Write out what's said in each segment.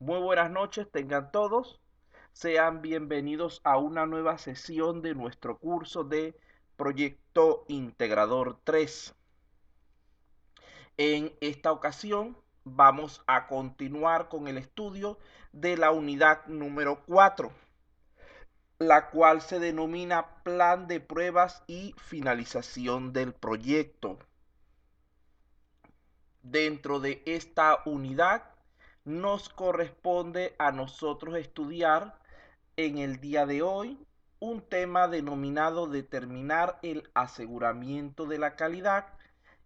Muy buenas noches, tengan todos. Sean bienvenidos a una nueva sesión de nuestro curso de Proyecto Integrador 3. En esta ocasión vamos a continuar con el estudio de la unidad número 4, la cual se denomina Plan de Pruebas y Finalización del Proyecto. Dentro de esta unidad nos corresponde a nosotros estudiar en el día de hoy un tema denominado determinar el aseguramiento de la calidad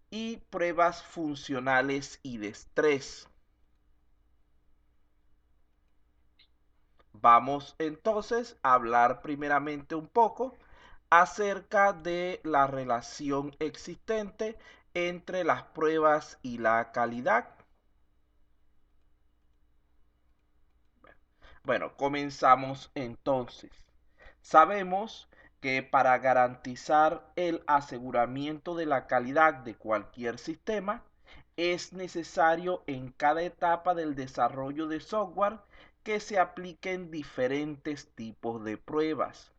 y pruebas funcionales y de estrés. Vamos entonces a hablar primeramente un poco acerca de la relación existente entre las pruebas y la calidad. Bueno, comenzamos entonces. Sabemos que para garantizar el aseguramiento de la calidad de cualquier sistema, es necesario en cada etapa del desarrollo de software que se apliquen diferentes tipos de pruebas.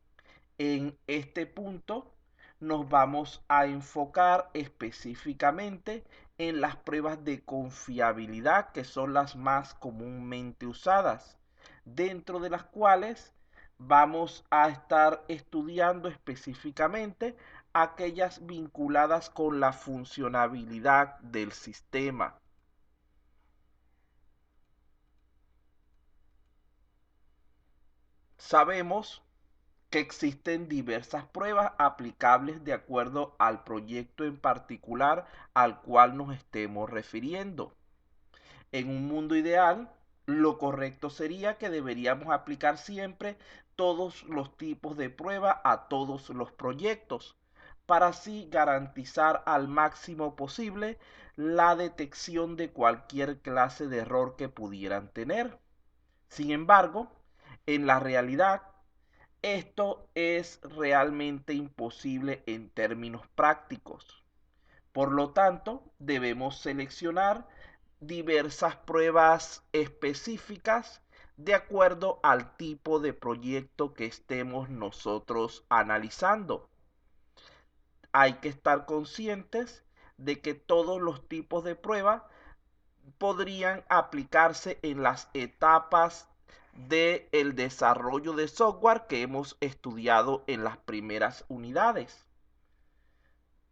En este punto nos vamos a enfocar específicamente en las pruebas de confiabilidad, que son las más comúnmente usadas, dentro de las cuales vamos a estar estudiando específicamente aquellas vinculadas con la funcionabilidad del sistema. Sabemos que existen diversas pruebas aplicables de acuerdo al proyecto en particular al cual nos estemos refiriendo. En un mundo ideal, lo correcto sería que deberíamos aplicar siempre todos los tipos de prueba a todos los proyectos, para así garantizar al máximo posible la detección de cualquier clase de error que pudieran tener. Sin embargo, en la realidad, esto es realmente imposible en términos prácticos. Por lo tanto, debemos seleccionar diversas pruebas específicas de acuerdo al tipo de proyecto que estemos nosotros analizando. Hay que estar conscientes de que todos los tipos de prueba podrían aplicarse en las etapas del desarrollo de software que hemos estudiado en las primeras unidades,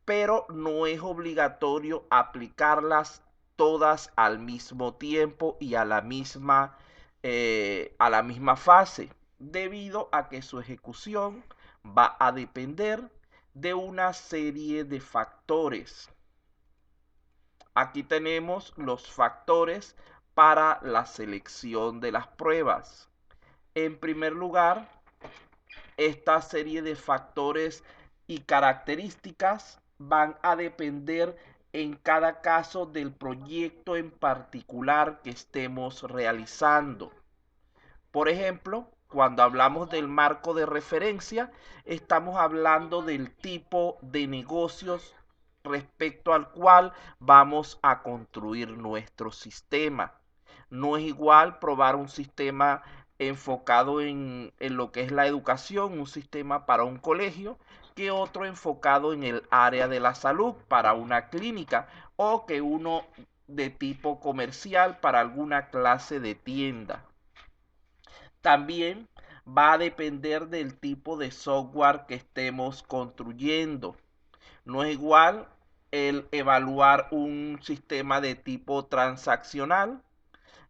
pero no es obligatorio aplicarlas todas al mismo tiempo y a la misma fase, debido a que su ejecución va a depender de una serie de factores. Aquí tenemos los factores para la selección de las pruebas. En primer lugar, esta serie de factores y características van a depender en cada caso del proyecto en particular que estemos realizando. Por ejemplo, cuando hablamos del marco de referencia, estamos hablando del tipo de negocios respecto al cual vamos a construir nuestro sistema. No es igual probar un sistema enfocado en lo que es la educación, un sistema para un colegio, que otro enfocado en el área de la salud para una clínica, o que uno de tipo comercial para alguna clase de tienda. También va a depender del tipo de software que estemos construyendo. No es igual el evaluar un sistema de tipo transaccional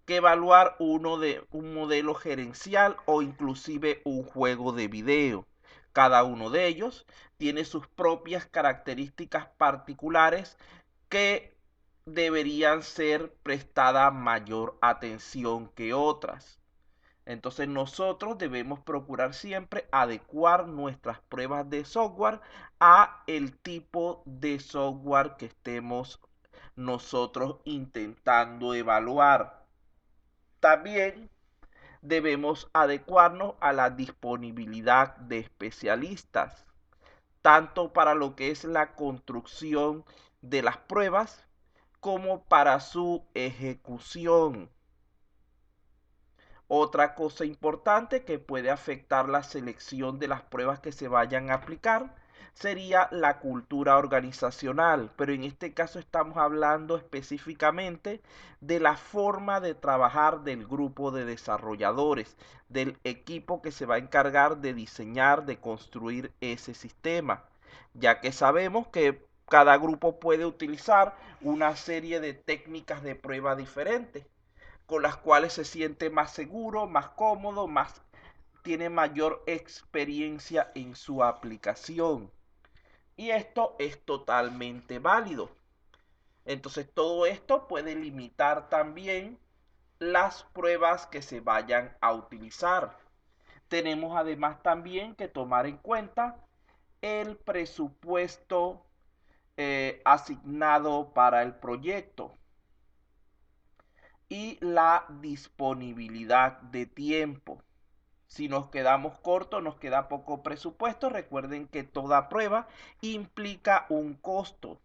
que evaluar uno de un modelo gerencial o inclusive un juego de video. Cada uno de ellos tiene sus propias características particulares que deberían ser prestada mayor atención que otras. Entonces nosotros debemos procurar siempre adecuar nuestras pruebas de software a el tipo de software que estemos nosotros intentando evaluar. También debemos adecuarnos a la disponibilidad de especialistas, tanto para lo que es la construcción de las pruebas como para su ejecución. Otra cosa importante que puede afectar la selección de las pruebas que se vayan a aplicar sería la cultura organizacional, pero en este caso estamos hablando específicamente de la forma de trabajar del grupo de desarrolladores, del equipo que se va a encargar de diseñar, de construir ese sistema, ya que sabemos que cada grupo puede utilizar una serie de técnicas de prueba diferentes con las cuales se siente más seguro, más cómodo, tiene mayor experiencia en su aplicación. Y esto es totalmente válido. Entonces todo esto puede limitar también las pruebas que se vayan a utilizar. Tenemos además también que tomar en cuenta el presupuesto asignado para el proyecto y la disponibilidad de tiempo. Si nos quedamos cortos, nos queda poco presupuesto. Recuerden que toda prueba implica un costo.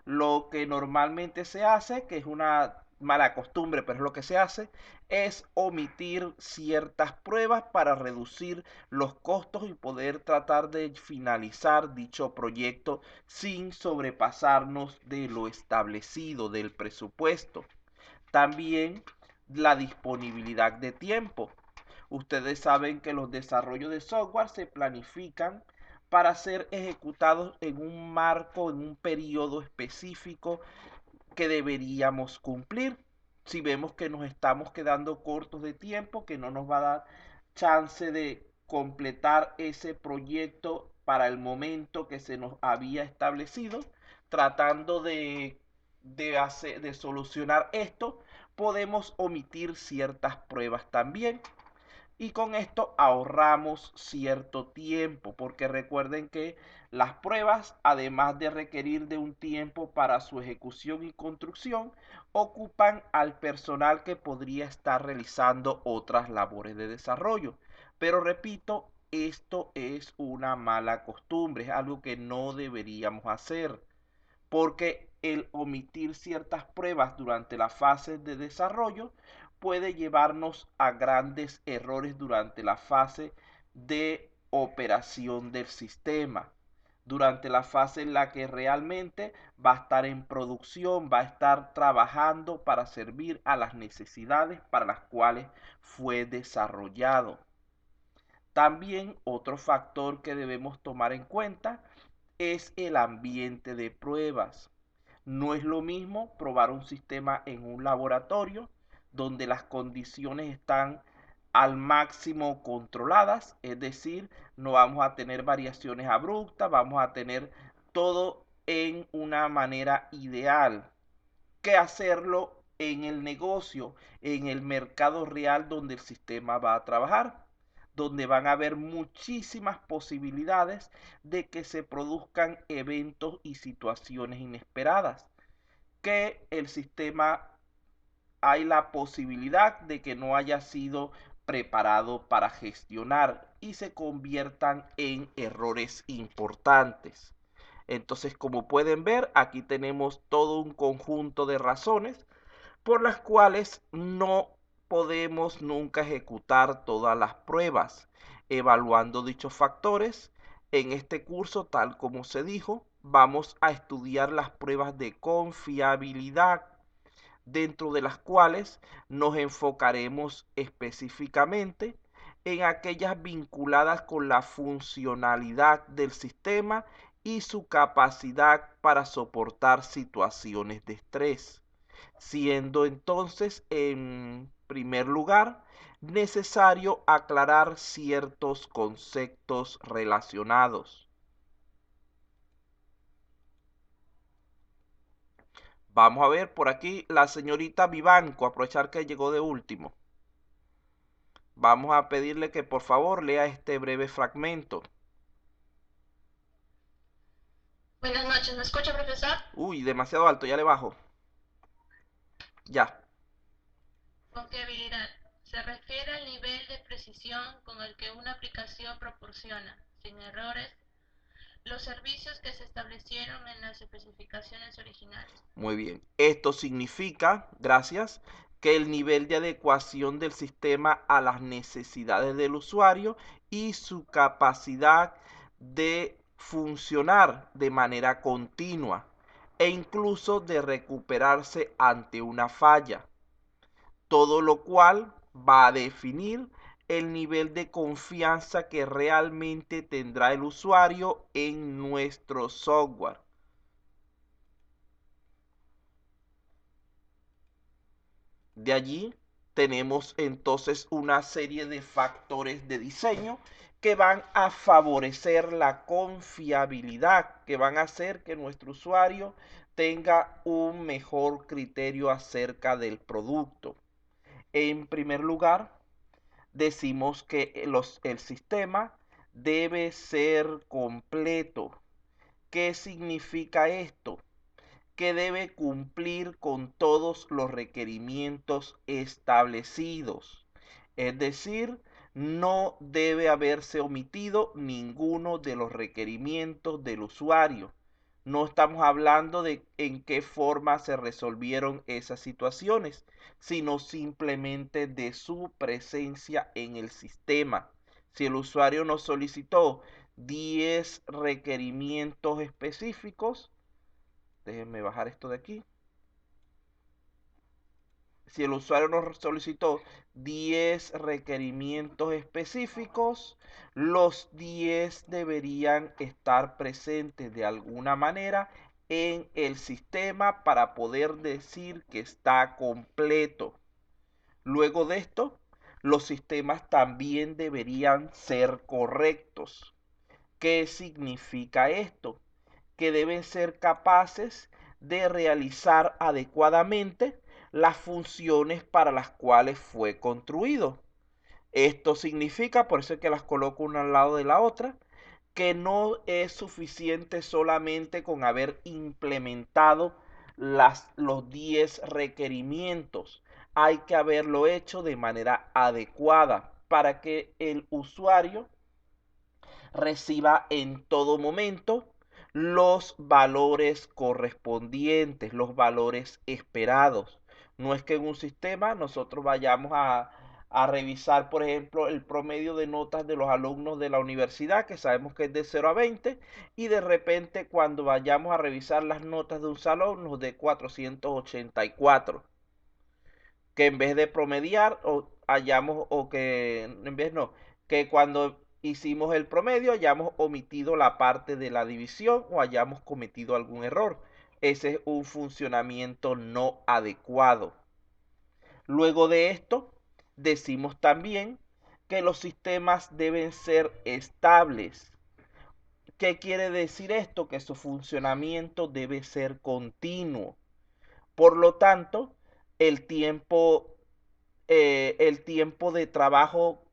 Lo que normalmente se hace, que es una mala costumbre, pero es lo que se hace, es omitir ciertas pruebas para reducir los costos y poder tratar de finalizar dicho proyecto sin sobrepasarnos de lo establecido del presupuesto. También la disponibilidad de tiempo. Ustedes saben que los desarrollos de software se planifican para ser ejecutados en un marco, en un periodo específico que deberíamos cumplir. Si vemos que nos estamos quedando cortos de tiempo, que no nos va a dar chance de completar ese proyecto para el momento que se nos había establecido, tratando de solucionar esto, podemos omitir ciertas pruebas también y con esto ahorramos cierto tiempo, porque recuerden que las pruebas, además de requerir de un tiempo para su ejecución y construcción, ocupan al personal que podría estar realizando otras labores de desarrollo. Pero repito, esto es una mala costumbre, es algo que no deberíamos hacer, porque el omitir ciertas pruebas durante la fase de desarrollo puede llevarnos a grandes errores durante la fase de operación del sistema, durante la fase en la que realmente va a estar en producción, va a estar trabajando para servir a las necesidades para las cuales fue desarrollado. También otro factor que debemos tomar en cuenta es el ambiente de pruebas. No es lo mismo probar un sistema en un laboratorio donde las condiciones están al máximo controladas, es decir, no vamos a tener variaciones abruptas, vamos a tener todo en una manera ideal, que hacerlo en el negocio, en el mercado real donde el sistema va a trabajar, donde van a haber muchísimas posibilidades de que se produzcan eventos y situaciones inesperadas, que el sistema hay la posibilidad de que no haya sido preparado para gestionar y se conviertan en errores importantes. Entonces, como pueden ver, aquí tenemos todo un conjunto de razones por las cuales no podemos nunca ejecutar todas las pruebas. Evaluando dichos factores, en este curso, tal como se dijo, vamos a estudiar las pruebas de confiabilidad, dentro de las cuales nos enfocaremos específicamente en aquellas vinculadas con la funcionalidad del sistema y su capacidad para soportar situaciones de estrés, siendo entonces en primer lugar necesario aclarar ciertos conceptos relacionados. Vamos a ver por aquí la señorita Vivanco, aprovechar que llegó de último. Vamos a pedirle que por favor lea este breve fragmento. Buenas noches, ¿me escucha, profesor? Uy, demasiado alto, ya le bajo. Ya. Confiabilidad. Se refiere al nivel de precisión con el que una aplicación proporciona, sin errores, los servicios que se establecieron en las especificaciones originales. Muy bien. Esto significa, gracias, que el nivel de adecuación del sistema a las necesidades del usuario y su capacidad de funcionar de manera continua e incluso de recuperarse ante una falla, todo lo cual va a definir el nivel de confianza que realmente tendrá el usuario en nuestro software. De allí tenemos entonces una serie de factores de diseño que van a favorecer la confiabilidad, que van a hacer que nuestro usuario tenga un mejor criterio acerca del producto. En primer lugar, decimos que el sistema debe ser completo. ¿Qué significa esto? Que debe cumplir con todos los requerimientos establecidos. Es decir, no debe haberse omitido ninguno de los requerimientos del usuario. No estamos hablando de en qué forma se resolvieron esas situaciones, sino simplemente de su presencia en el sistema. Si el usuario nos solicitó 10 requerimientos específicos, déjenme bajar esto de aquí. Si el usuario nos solicitó 10 requerimientos específicos, los 10 deberían estar presentes de alguna manera en el sistema para poder decir que está completo. Luego de esto, los sistemas también deberían ser correctos. ¿Qué significa esto? Que deben ser capaces de realizar adecuadamente las funciones para las cuales fue construido. Esto significa, por eso es que las coloco una al lado de la otra, que no es suficiente solamente con haber implementado los 10 requerimientos. Hay que haberlo hecho de manera adecuada para que el usuario reciba en todo momento los valores correspondientes, los valores esperados. No es que en un sistema nosotros vayamos a revisar, por ejemplo, el promedio de notas de los alumnos de la universidad, que sabemos que es de 0 a 20, y de repente cuando vayamos a revisar las notas de un salón nos dé 484, que en vez de promediar o hayamos, o que en vez no, que cuando hicimos el promedio hayamos omitido la parte de la división o hayamos cometido algún error. Ese es un funcionamiento no adecuado. Luego de esto, decimos también que los sistemas deben ser estables. ¿Qué quiere decir esto? Que su funcionamiento debe ser continuo. Por lo tanto, el tiempo el tiempo de trabajo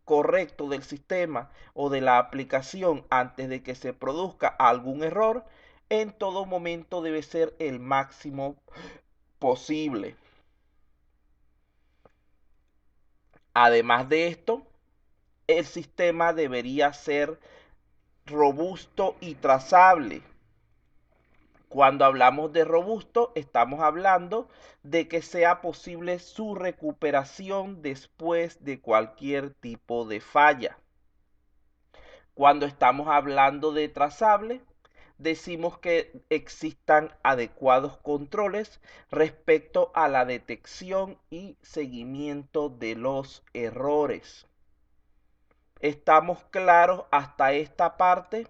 correcto del sistema o de la aplicación antes de que se produzca algún error, en todo momento debe ser el máximo posible. Además de esto, el sistema debería ser robusto y trazable. Cuando hablamos de robusto, estamos hablando de que sea posible su recuperación después de cualquier tipo de falla. Cuando estamos hablando de trazable, decimos que existan adecuados controles respecto a la detección y seguimiento de los errores. ¿Estamos claros hasta esta parte?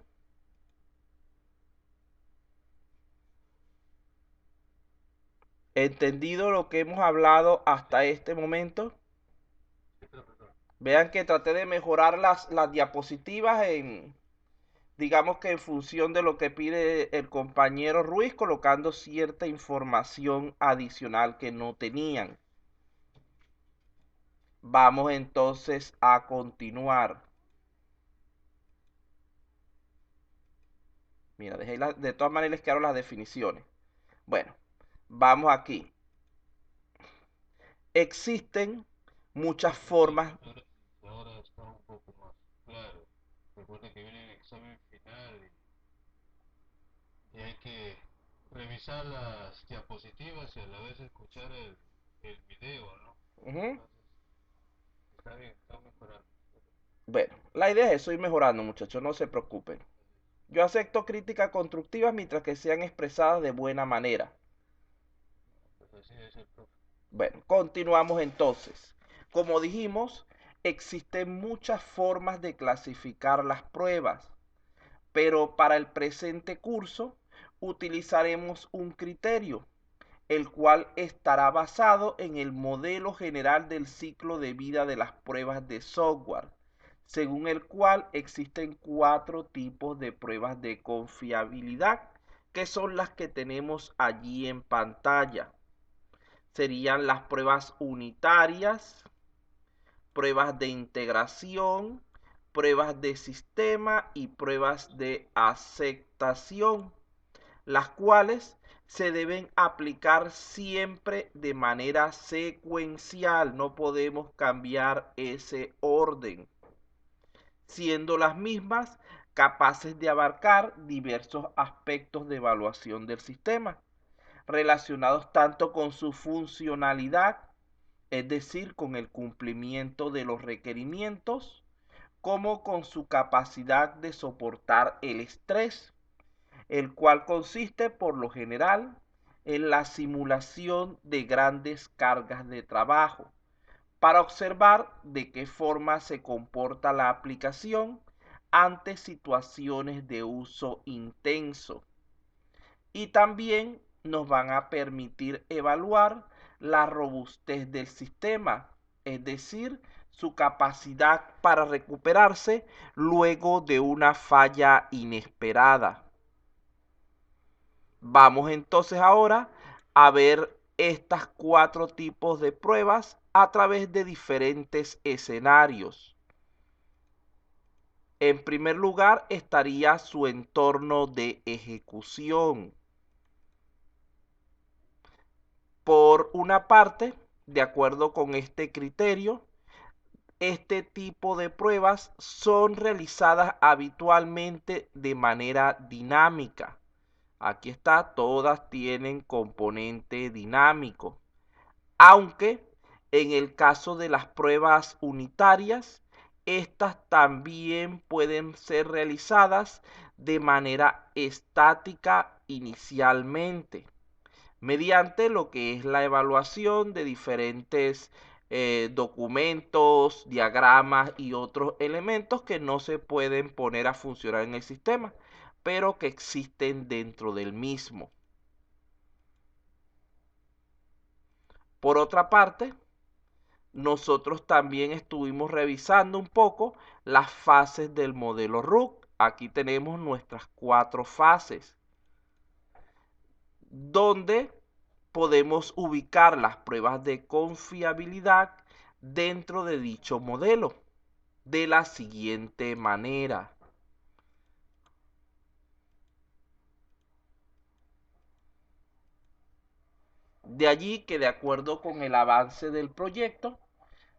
¿Entendido lo que hemos hablado hasta este momento? Vean que traté de mejorar las diapositivas digamos que en función de lo que pide el compañero Ruiz, colocando cierta información adicional que no tenían. Vamos entonces a continuar. Mira, de todas maneras les quedaron las definiciones. Bueno, vamos aquí. Existen muchas formas. Ahora está un poco más claro. Recuerda que viene el examen final. y hay que revisar las diapositivas y a la vez escuchar el video, ¿no? Ujú. Entonces, está bien, está mejorando. Bueno, la idea es eso, ir mejorando, muchachos, no se preocupen. Yo acepto críticas constructivas mientras que sean expresadas de buena manera. Pues así es el profe. Bueno, continuamos entonces. Como dijimos, existen muchas formas de clasificar las pruebas, pero para el presente curso utilizaremos un criterio, el cual estará basado en el modelo general del ciclo de vida de las pruebas de software, según el cual existen 4 tipos de pruebas de confiabilidad, que son las que tenemos allí en pantalla. Serían las pruebas unitarias, pruebas de integración, pruebas de sistema y pruebas de aceptación, las cuales se deben aplicar siempre de manera secuencial. No podemos cambiar ese orden, siendo las mismas capaces de abarcar diversos aspectos de evaluación del sistema, relacionados tanto con su funcionalidad, es decir, con el cumplimiento de los requerimientos, como con su capacidad de soportar el estrés, el cual consiste por lo general en la simulación de grandes cargas de trabajo, para observar de qué forma se comporta la aplicación ante situaciones de uso intenso. Y también nos van a permitir evaluar la robustez del sistema, es decir, su capacidad para recuperarse luego de una falla inesperada. Vamos entonces ahora a ver estas 4 tipos de pruebas a través de diferentes escenarios. En primer lugar estaría su entorno de ejecución. Por una parte, de acuerdo con este criterio, este tipo de pruebas son realizadas habitualmente de manera dinámica. Aquí está, todas tienen componente dinámico. Aunque en el caso de las pruebas unitarias, estas también pueden ser realizadas de manera estática inicialmente, mediante lo que es la evaluación de diferentes documentos, diagramas y otros elementos que no se pueden poner a funcionar en el sistema, pero que existen dentro del mismo. Por otra parte, nosotros también estuvimos revisando un poco las fases del modelo RUC. Aquí tenemos nuestras 4 fases, donde podemos ubicar las pruebas de confiabilidad dentro de dicho modelo de la siguiente manera. De allí que, de acuerdo con el avance del proyecto,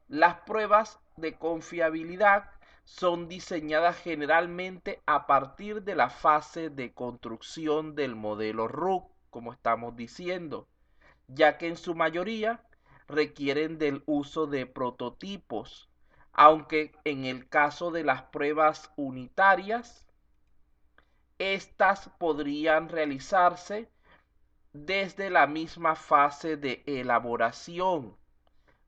las pruebas de confiabilidad son diseñadas generalmente a partir de la fase de construcción del modelo RUC, como estamos diciendo, ya que en su mayoría requieren del uso de prototipos, aunque en el caso de las pruebas unitarias, estas podrían realizarse desde la misma fase de elaboración,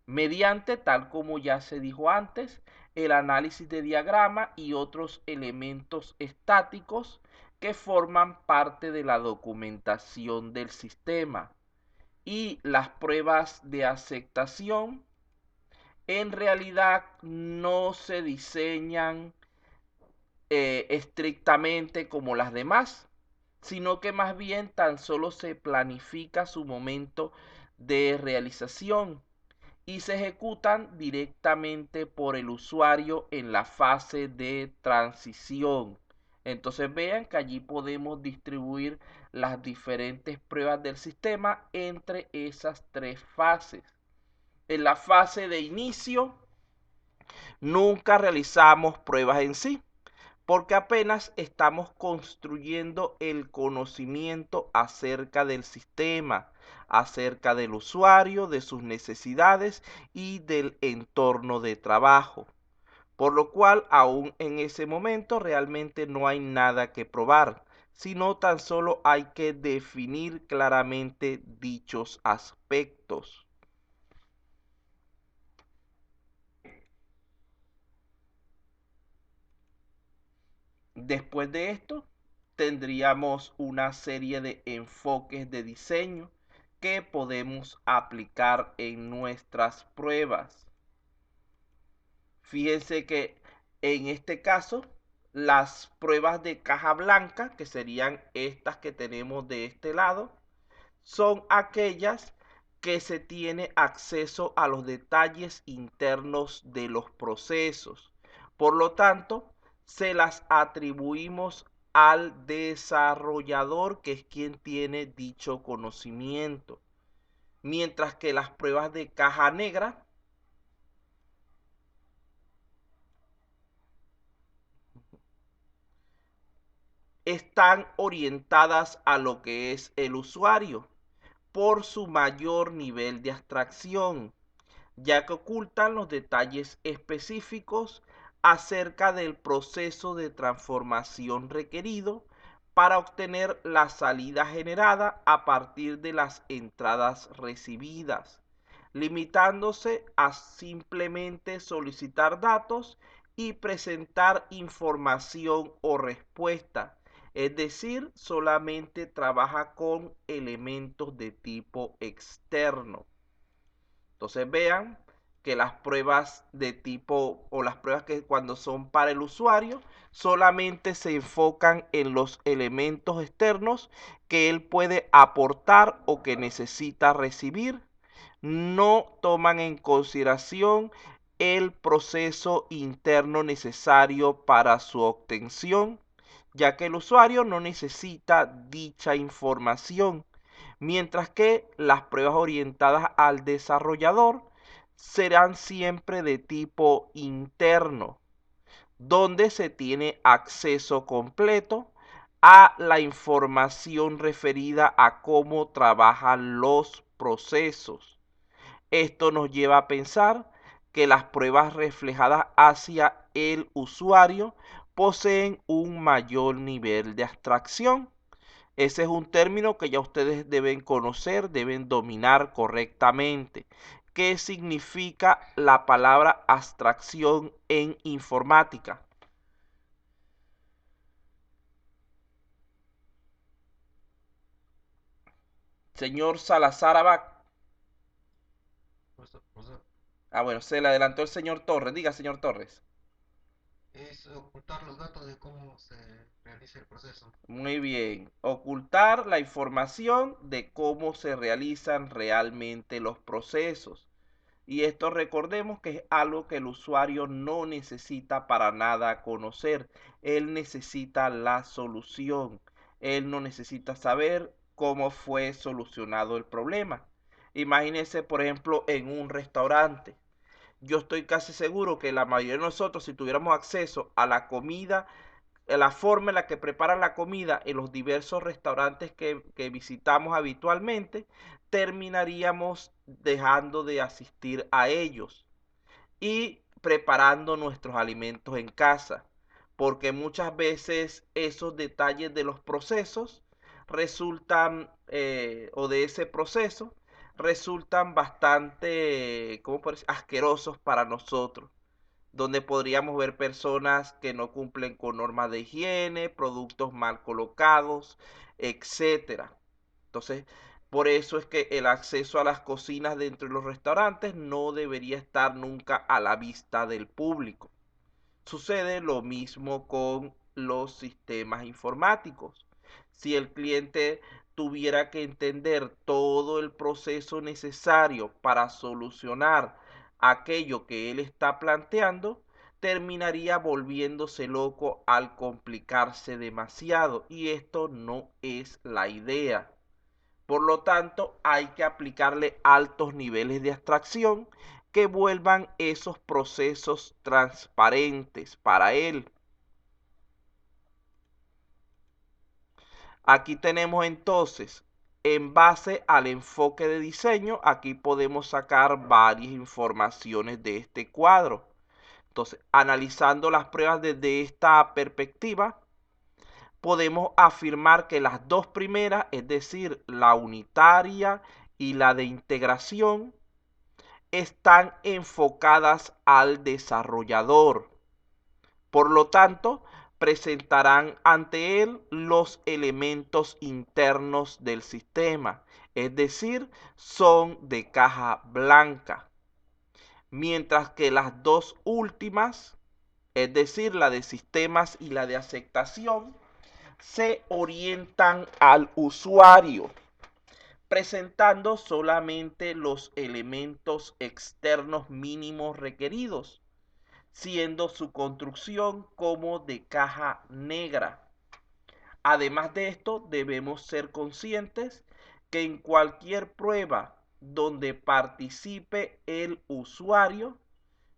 mediante, tal como ya se dijo antes, el análisis de diagrama y otros elementos estáticos que forman parte de la documentación del sistema. Y las pruebas de aceptación en realidad no se diseñan estrictamente como las demás, sino que más bien tan solo se planifica su momento de realización y se ejecutan directamente por el usuario en la fase de transición. Entonces vean que allí podemos distribuir las diferentes pruebas del sistema entre esas 3 fases. En la fase de inicio nunca realizamos pruebas en sí, porque apenas estamos construyendo el conocimiento acerca del sistema, acerca del usuario, de sus necesidades y del entorno de trabajo. Por lo cual, aún en ese momento realmente no hay nada que probar, sino tan solo hay que definir claramente dichos aspectos. Después de esto, tendríamos una serie de enfoques de diseño que podemos aplicar en nuestras pruebas. Fíjense que en este caso, las pruebas de caja blanca, que serían estas que tenemos de este lado, son aquellas que se tiene acceso a los detalles internos de los procesos. Por lo tanto, se las atribuimos al desarrollador, que es quien tiene dicho conocimiento. Mientras que las pruebas de caja negra están orientadas a lo que es el usuario por su mayor nivel de abstracción, ya que ocultan los detalles específicos acerca del proceso de transformación requerido para obtener la salida generada a partir de las entradas recibidas, limitándose a simplemente solicitar datos y presentar información o respuesta. Es decir, solamente trabaja con elementos de tipo externo. Entonces vean que las pruebas de tipo o las pruebas que cuando son para el usuario solamente se enfocan en los elementos externos que él puede aportar o que necesita recibir. No toman en consideración el proceso interno necesario para su obtención, ya que el usuario no necesita dicha información, mientras que las pruebas orientadas al desarrollador serán siempre de tipo interno, donde se tiene acceso completo a la información referida a cómo trabajan los procesos. Esto nos lleva a pensar que las pruebas reflejadas hacia el usuario poseen un mayor nivel de abstracción. Ese es un término que ya ustedes deben conocer, deben dominar correctamente. ¿Qué significa la palabra abstracción en informática? Señor Salazar Abad. Bueno, se le adelantó el señor Torres. Diga, señor Torres. Es ocultar los datos de cómo se realiza el proceso. Muy bien. Ocultar la información de cómo se realizan realmente los procesos. Y esto recordemos que es algo que el usuario no necesita para nada conocer. Él necesita la solución. Él no necesita saber cómo fue solucionado el problema. Imagínense, por ejemplo, en un restaurante. Yo estoy casi seguro que la mayoría de nosotros, si tuviéramos acceso a la comida, a la forma en la que preparan la comida en los diversos restaurantes que visitamos habitualmente, terminaríamos dejando de asistir a ellos y preparando nuestros alimentos en casa, porque muchas veces esos detalles de los procesos resultan, o de ese proceso, resultan bastante, ¿cómo puedo decir?, asquerosos para nosotros, donde podríamos ver personas que no cumplen con normas de higiene, productos mal colocados, etcétera. Entonces, por eso es que el acceso a las cocinas dentro de los restaurantes no debería estar nunca a la vista del público. Sucede lo mismo con los sistemas informáticos. Si el cliente tuviera que entender todo el proceso necesario para solucionar aquello que él está planteando, terminaría volviéndose loco al complicarse demasiado, y esto no es la idea. Por lo tanto, hay que aplicarle altos niveles de abstracción que vuelvan esos procesos transparentes para él. Aquí tenemos entonces, en base al enfoque de diseño, aquí podemos sacar varias informaciones de este cuadro. Entonces, analizando las pruebas desde esta perspectiva, podemos afirmar que las dos primeras, es decir, la unitaria y la de integración, están enfocadas al desarrollador. Por lo tanto, presentarán ante él los elementos internos del sistema, es decir, son de caja blanca. Mientras que las dos últimas, es decir, la de sistemas y la de aceptación, se orientan al usuario, presentando solamente los elementos externos mínimos requeridos, siendo su construcción como de caja negra. Además de esto, debemos ser conscientes que en cualquier prueba donde participe el usuario,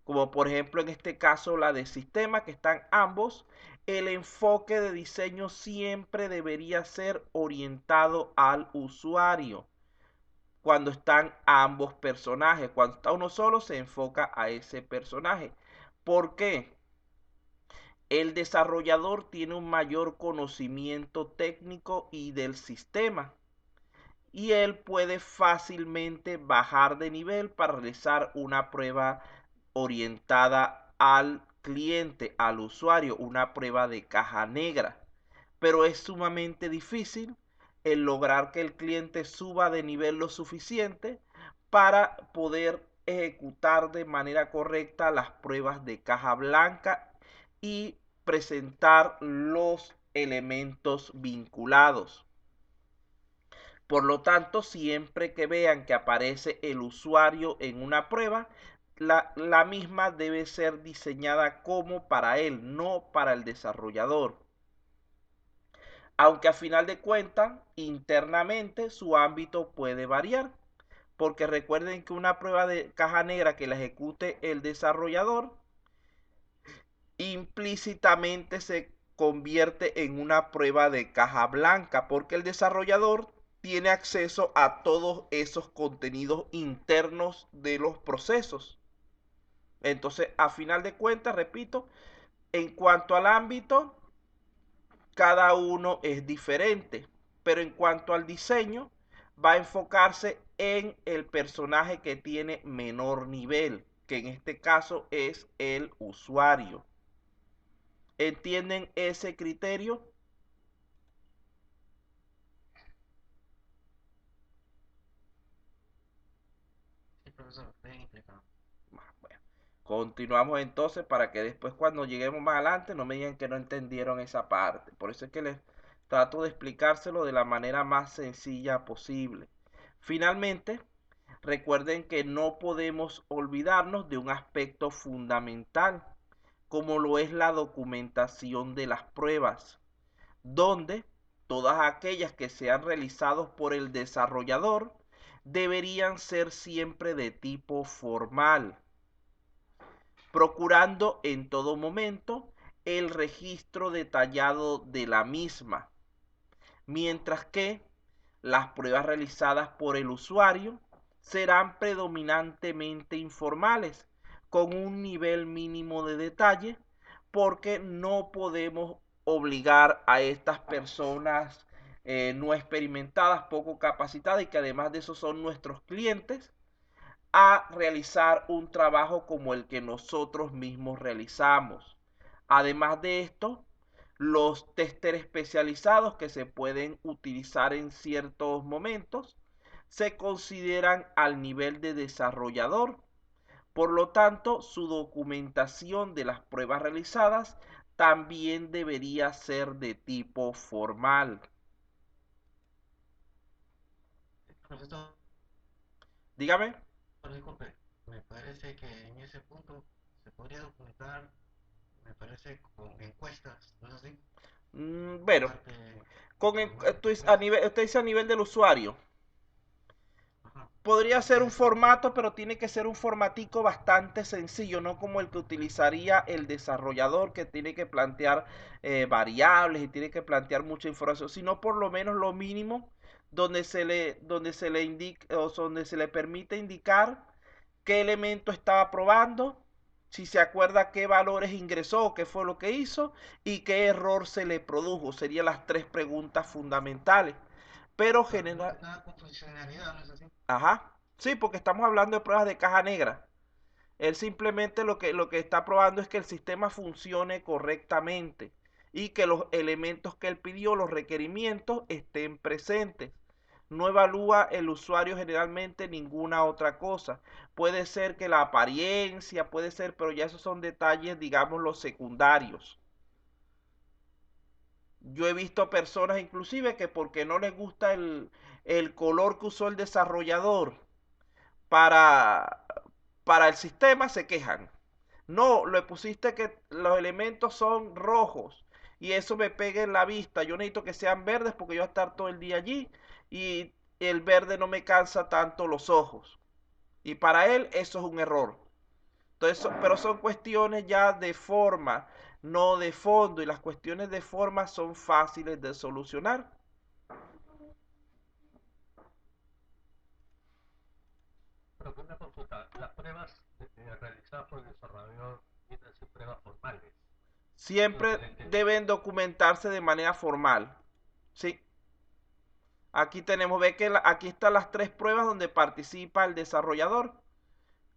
como por ejemplo en este caso la de sistema, que están ambos, el enfoque de diseño siempre debería ser orientado al usuario. Cuando están ambos personajes, cuando está uno solo, se enfoca a ese personaje. ¿Por qué? El desarrollador tiene un mayor conocimiento técnico y del sistema, y él puede fácilmente bajar de nivel para realizar una prueba orientada al cliente, al usuario, una prueba de caja negra. Pero es sumamente difícil el lograr que el cliente suba de nivel lo suficiente para poder ejecutar de manera correcta las pruebas de caja blanca y presentar los elementos vinculados. Por lo tanto, siempre que vean que aparece el usuario en una prueba, la misma debe ser diseñada como para él, no para el desarrollador. Aunque a final de cuentas, internamente su ámbito puede variar, porque recuerden que una prueba de caja negra que la ejecute el desarrollador, implícitamente se convierte en una prueba de caja blanca, porque el desarrollador tiene acceso a todos esos contenidos internos de los procesos. Entonces, a final de cuentas, repito, en cuanto al ámbito, cada uno es diferente, pero en cuanto al diseño, va a enfocarse en el personaje que tiene menor nivel, que en este caso es el usuario. ¿Entienden ese criterio? Sí, profesor, bien explicado. Bueno, continuamos entonces para que después cuando lleguemos más adelante no me digan que no entendieron esa parte. Por eso es que les trato de explicárselo de la manera más sencilla posible. Finalmente, recuerden que no podemos olvidarnos de un aspecto fundamental, como lo es la documentación de las pruebas, donde todas aquellas que sean realizadas por el desarrollador deberían ser siempre de tipo formal, procurando en todo momento el registro detallado de la misma, mientras que las pruebas realizadas por el usuario serán predominantemente informales, con un nivel mínimo de detalle, porque no podemos obligar a estas personas no experimentadas, poco capacitadas y que además de eso son nuestros clientes, a realizar un trabajo como el que nosotros mismos realizamos. Además de esto, los testers especializados que se pueden utilizar en ciertos momentos se consideran al nivel de desarrollador. Por lo tanto, su documentación de las pruebas realizadas también debería ser de tipo formal. Profesor, Dígame. disculpe, me parece que en ese punto se podría documentar, me parece, con encuestas, ¿no es así? Bueno, Parte con formato a encuesta. nivel, usted dice a nivel del usuario. Ajá. Podría ser un formato, pero tiene que ser un formatico bastante sencillo, no como el que utilizaría el desarrollador, que tiene que plantear variables y tiene que plantear mucha información, sino por lo menos lo mínimo donde se le indica o donde se le permite indicar qué elemento estaba probando, si se acuerda qué valores ingresó, qué fue lo que hizo y qué error se le produjo. Serían las tres preguntas fundamentales. Pero Más que general, nada con funcionalidad, ¿no es así? ajá, sí, porque estamos hablando de pruebas de caja negra. Él simplemente lo que está probando es que el sistema funcione correctamente y que los elementos que él pidió, los requerimientos, estén presentes. No evalúa el usuario generalmente ninguna otra cosa. Puede ser que la apariencia, puede ser, pero ya esos son detalles, digamos, los secundarios. Yo he visto personas inclusive que porque no les gusta el color que usó el desarrollador para, para el sistema se quejan. No, le pusiste que los elementos son rojos y eso me pega en la vista. Yo necesito que sean verdes porque yo voy a estar todo el día allí y el verde no me cansa tanto los ojos. Y para él eso es un error. Entonces, pero son cuestiones ya de forma, no de fondo. Y las cuestiones de forma son fáciles de solucionar. Pero con una consulta, las pruebas realizadas por el desarrollador tienen que ser pruebas formales. Siempre deben documentarse de manera formal. Sí. Aquí tenemos, ve que aquí están las tres pruebas donde participa el desarrollador.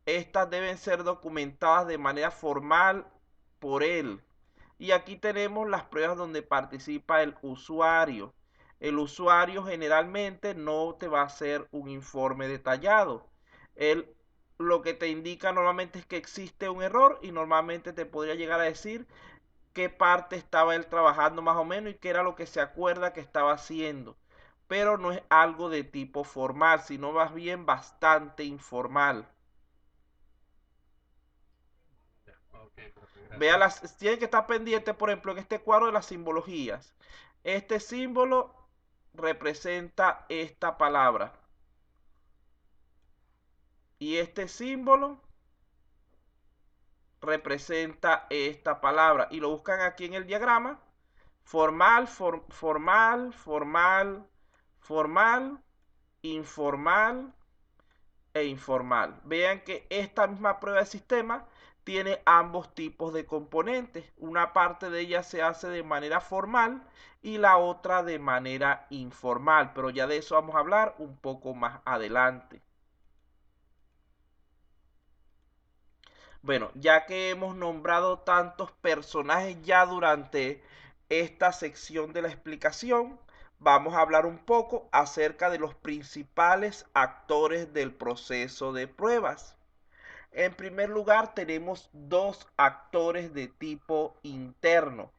Estas deben ser documentadas de manera formal por él. Y aquí tenemos las pruebas donde participa el usuario. El usuario generalmente no te va a hacer un informe detallado. Él lo que te indica normalmente es que existe un error y normalmente te podría llegar a decir qué parte estaba él trabajando más o menos y qué era lo que se acuerda que estaba haciendo. Pero no es algo de tipo formal, sino más bien bastante informal. Okay, Vea tiene que estar pendiente, por ejemplo, en este cuadro de las simbologías. Este símbolo representa esta palabra. Y este símbolo representa esta palabra. Y lo buscan aquí en el diagrama. Formal, formal, formal, formal, informal e informal. Vean que esta misma prueba de sistema tiene ambos tipos de componentes. Una parte de ella se hace de manera formal y la otra de manera informal, pero ya de eso vamos a hablar un poco más adelante. Bueno, ya que hemos nombrado tantos personajes ya durante esta sección de la explicación, vamos a hablar un poco acerca de los principales actores del proceso de pruebas. En primer lugar, tenemos dos actores de tipo interno,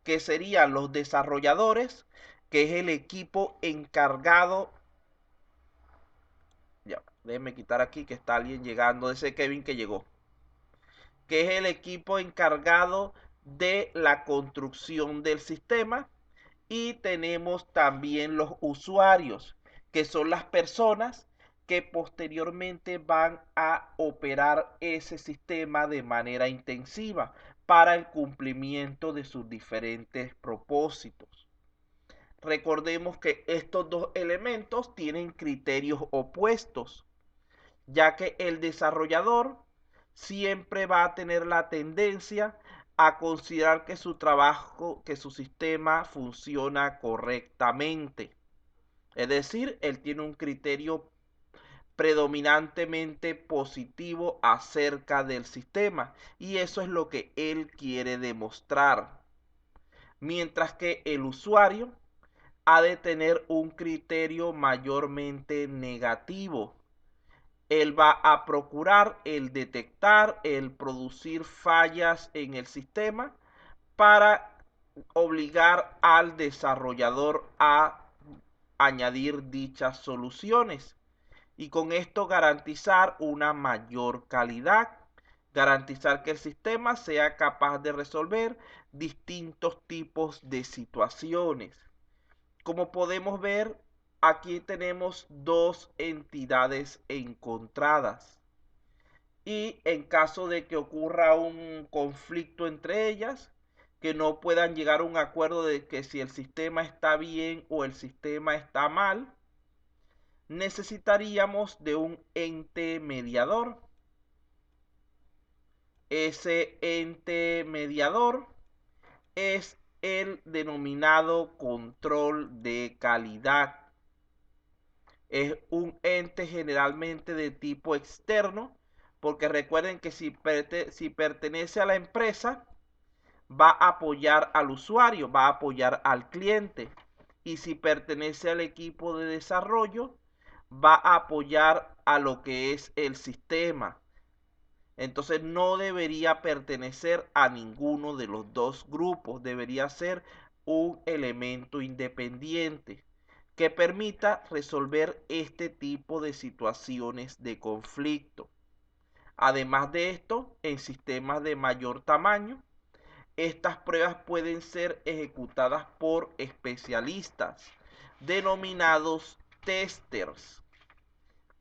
que serían los desarrolladores, que es el equipo encargado. Ya, déjenme quitar aquí que está alguien llegando, ese Kevin que llegó. Que es el equipo encargado de la construcción del sistema. Y tenemos también los usuarios, que son las personas que posteriormente van a operar ese sistema de manera intensiva para el cumplimiento de sus diferentes propósitos. Recordemos que estos dos elementos tienen criterios opuestos, ya que el desarrollador siempre va a tener la tendencia a considerar que su trabajo, que su sistema funciona correctamente. Es decir, él tiene un criterio predominantemente positivo acerca del sistema y eso es lo que él quiere demostrar. Mientras que el usuario ha de tener un criterio mayormente negativo. Él va a procurar el detectar, el producir fallas en el sistema para obligar al desarrollador a añadir dichas soluciones y con esto garantizar una mayor calidad, garantizar que el sistema sea capaz de resolver distintos tipos de situaciones. Como podemos ver, aquí tenemos dos entidades encontradas. Y en caso de que ocurra un conflicto entre ellas, que no puedan llegar a un acuerdo de que si el sistema está bien o el sistema está mal, necesitaríamos de un ente mediador. Ese ente mediador es el denominado control de calidad. Es un ente generalmente de tipo externo, porque recuerden que si pertenece a la empresa, va a apoyar al usuario, va a apoyar al cliente. Y si pertenece al equipo de desarrollo, va a apoyar a lo que es el sistema. Entonces no debería pertenecer a ninguno de los dos grupos, debería ser un elemento independiente que permita resolver este tipo de situaciones de conflicto. Además de esto, en sistemas de mayor tamaño, estas pruebas pueden ser ejecutadas por especialistas denominados testers,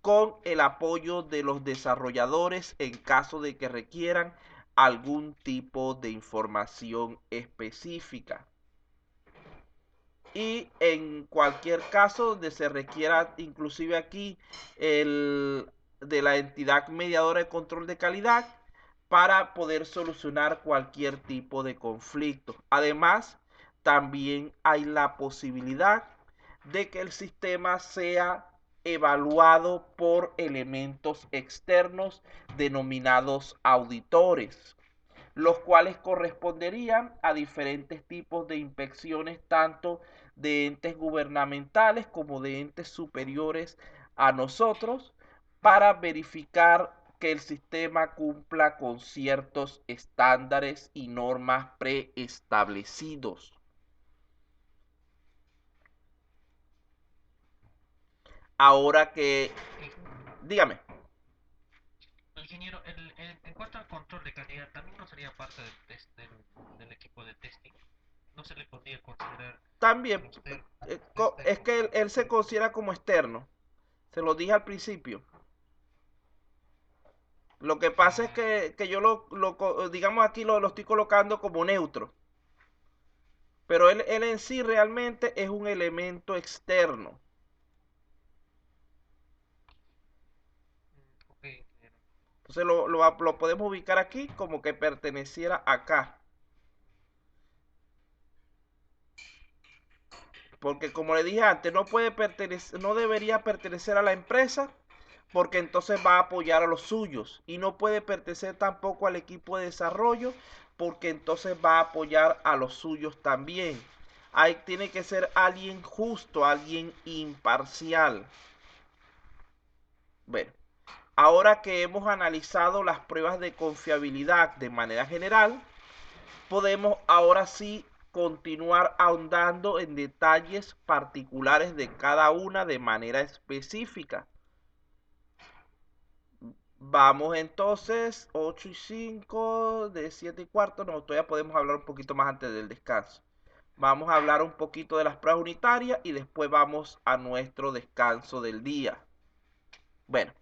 con el apoyo de los desarrolladores en caso de que requieran algún tipo de información específica. Y en cualquier caso donde se requiera, inclusive aquí, de la entidad mediadora de control de calidad para poder solucionar cualquier tipo de conflicto. Además, también hay la posibilidad de que el sistema sea evaluado por elementos externos denominados auditores, los cuales corresponderían a diferentes tipos de inspecciones, tanto de entes gubernamentales como de entes superiores a nosotros, para verificar que el sistema cumpla con ciertos estándares y normas preestablecidos. Ahora que, dígame. Ingeniero, en cuanto al control de calidad, también no sería parte del equipo de testing. No se le podría considerar También, usted es que él se considera como externo. Se lo dije al principio. Lo que pasa es que yo digamos aquí lo estoy colocando como neutro. Pero él en sí realmente es un elemento externo. Ok, ingeniero. Entonces lo podemos ubicar aquí como que perteneciera acá. Porque como le dije antes, no debería pertenecer a la empresa, porque entonces va a apoyar a los suyos. Y no puede pertenecer tampoco al equipo de desarrollo, porque entonces va a apoyar a los suyos también. Ahí tiene que ser alguien justo, alguien imparcial. Bueno, ahora que hemos analizado las pruebas de confiabilidad de manera general, podemos ahora sí continuar ahondando en detalles particulares de cada una de manera específica. Vamos entonces, 8 y 5, de 7 y cuarto, no, todavía podemos hablar un poquito más antes del descanso. Vamos a hablar un poquito de las pruebas unitarias y después vamos a nuestro descanso del día. Bueno,